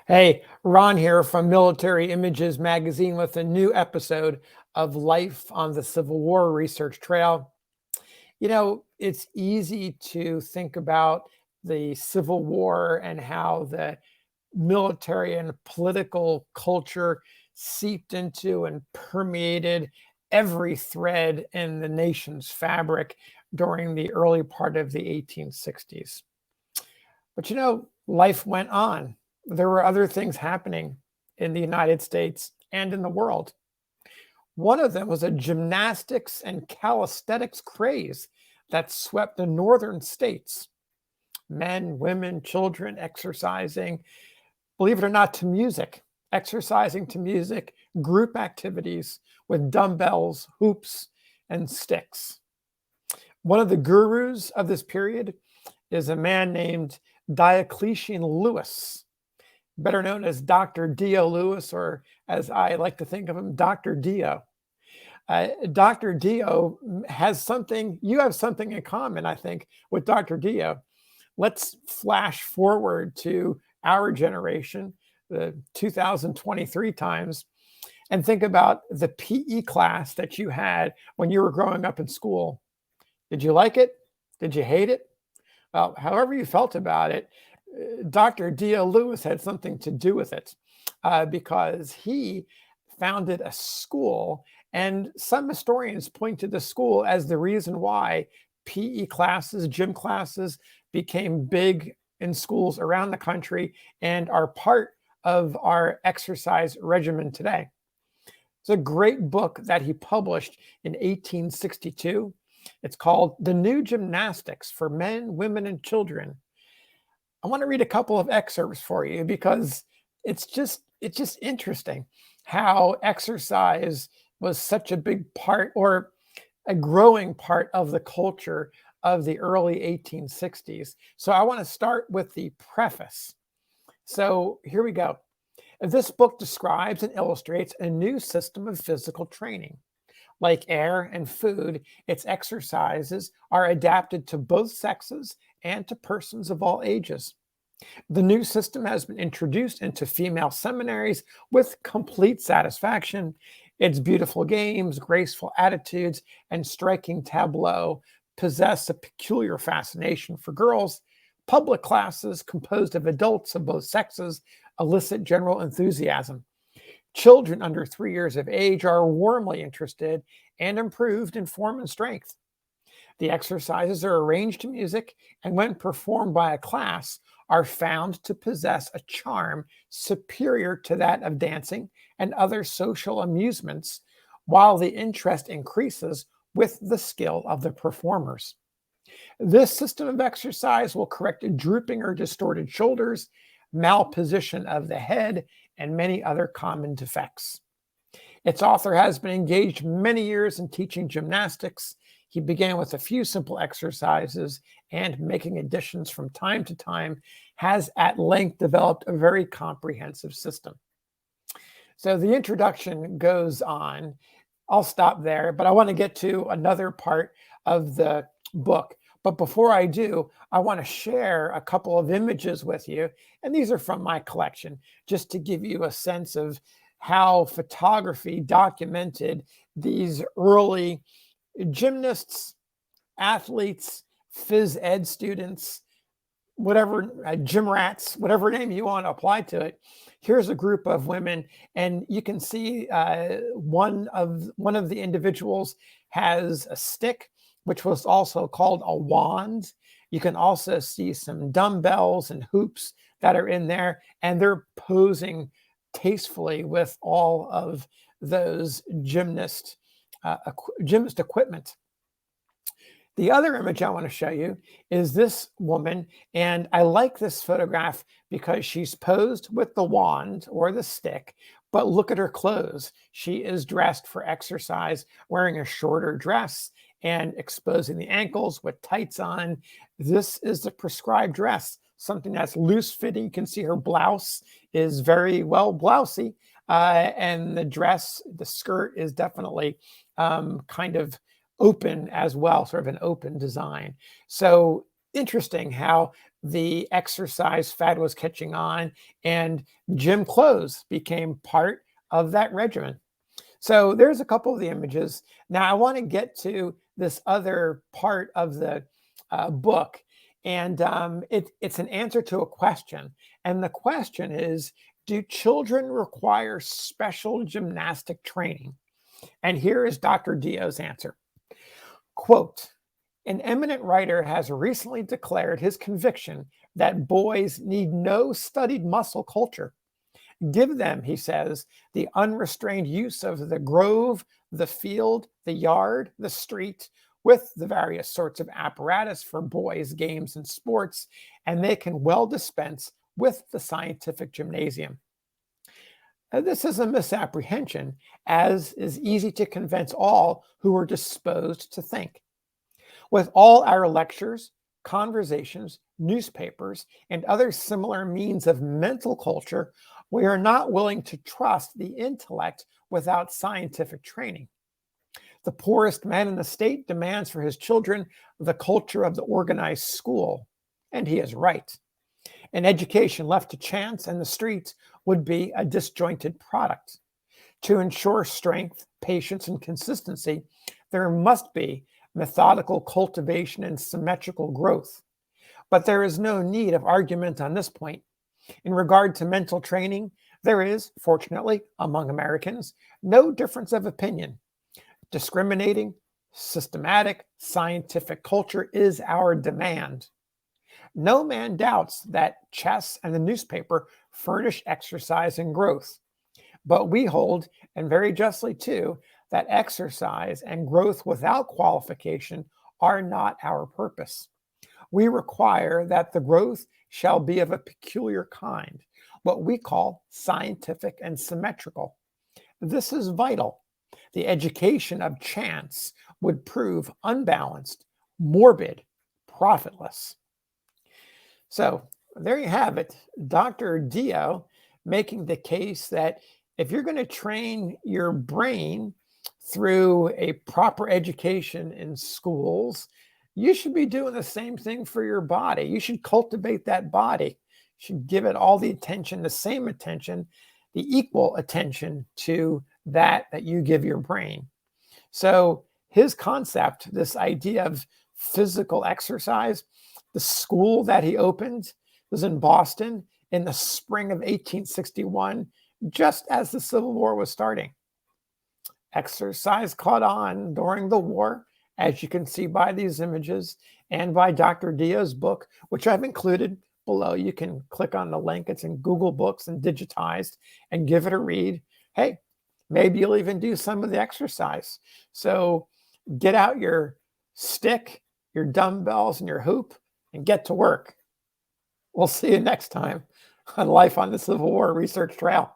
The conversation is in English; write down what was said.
Hey, Ron here from Military Images Magazine with a new episode of Life on the Civil War Research Trail. It's easy to think about the Civil War and how the military and political culture seeped into and permeated every thread in the nation's fabric during the early part of the 1860s. But life went on. There were other things happening in the United States and in the world. One of them was a gymnastics and calisthenics craze that swept the northern states. Men, women, children exercising, believe it or not, to music, exercising to music, group activities with dumbbells, hoops, and sticks. One of the gurus of this period is a man named Diocletian Lewis, better known as Dr. Dio Lewis, or as I like to think of him, Dr. Dio. Dr. Dio has something, you have something in common, I think, with Dr. Dio. Let's flash forward to our generation, the 2023 times, and think about the PE class that you had when you were growing up in school. Did you like it? Did you hate it? Well, however you felt about it, Dr. Dio Lewis had something to do with it because he founded a school, and some historians point to the school as the reason why PE classes, gym classes became big in schools around the country and are part of our exercise regimen today. It's a great book that he published in 1862. It's called The New Gymnastics for Men, Women, and Children. I want to read a couple of excerpts for you because it's just interesting how exercise was such a big part, or a growing part, of the culture of the early 1860s. So I want to start with the preface. So here we go. This book describes and illustrates a new system of physical training. Like air and food, its exercises are adapted to both sexes and to persons of all ages. The new system has been introduced into female seminaries with complete satisfaction. Its beautiful games, graceful attitudes, and striking tableau possess a peculiar fascination for girls. Public classes composed of adults of both sexes elicit general enthusiasm. Children under 3 years of age are warmly interested and improved in form and strength. The exercises are arranged to music, and when performed by a class, are found to possess a charm superior to that of dancing and other social amusements, while the interest increases with the skill of the performers. This system of exercise will correct drooping or distorted shoulders, malposition of the head, and many other common defects. Its author has been engaged many years in teaching gymnastics. He began with a few simple exercises and, making additions from time to time, has at length developed a very comprehensive system. So the introduction goes on. I'll stop there, but I want to get to another part of the book. But before I do, I want to share a couple of images with you. And these are from my collection, just to give you a sense of how photography documented these early gymnasts, athletes, phys ed students, whatever, gym rats, whatever name you want to apply to it. Here's a group of women, and you can see one of the individuals has a stick, which was also called a wand. You can also see some dumbbells and hoops that are in there, and they're posing tastefully with all of those gymnast equipment. The other image I want to show you is this woman, and I like this photograph because she's posed with the wand or the stick, but look at her clothes. She is dressed for exercise, wearing a shorter dress and exposing the ankles with tights on. This is the prescribed dress, something that's loose fitting. You can see her blouse is very well blousy, and the dress, the skirt, is definitely kind of open as well, sort of an open design. So interesting how the exercise fad was catching on, and gym clothes became part of that regimen. So there's a couple of the images. Now I want to get to this other part of the book, and it's an answer to a question. And the question is, do children require special gymnastic training? And here is Dr. Dio's answer. Quote, an eminent writer has recently declared his conviction that boys need no studied muscle culture. Give them, he says, the unrestrained use of the grove, the field, the yard, the street, with the various sorts of apparatus for boys' games and sports, and they can well dispense with the scientific gymnasium. This is a misapprehension, as is easy to convince all who are disposed to think. With all our lectures, conversations, newspapers, and other similar means of mental culture, we are not willing to trust the intellect without scientific training. The poorest man in the state demands for his children the culture of the organized school, and he is right. An education left to chance and the streets would be a disjointed product. To ensure strength, patience, and consistency, there must be methodical cultivation and symmetrical growth. But there is no need of argument on this point. In regard to mental training, there is, fortunately, among Americans, no difference of opinion. Discriminating, systematic, scientific culture is our demand. No man doubts that chess and the newspaper furnish exercise and growth. But we hold, and very justly too, that exercise and growth without qualification are not our purpose. We require that the growth shall be of a peculiar kind, what we call scientific and symmetrical. This is vital. The education of chance would prove unbalanced, morbid, profitless. So there you have it. Dr. Dio making the case that if you're going to train your brain through a proper education in schools, you should be doing the same thing for your body. You should cultivate that body. You should give it all the attention, the same attention, the equal attention to that you give your brain. So his concept, this idea of physical exercise, the school that he opened was in Boston in the spring of 1861, just as the Civil War was starting. Exercise caught on during the war, as you can see by these images and by Dr. Dio's book, which I've included below. You can click on the link. It's in Google Books and digitized, and give it a read. Hey, maybe you'll even do some of the exercise. So get out your stick, your dumbbells, and your hoop, and get to work. We'll see you next time on Life on the Civil War Research Trail.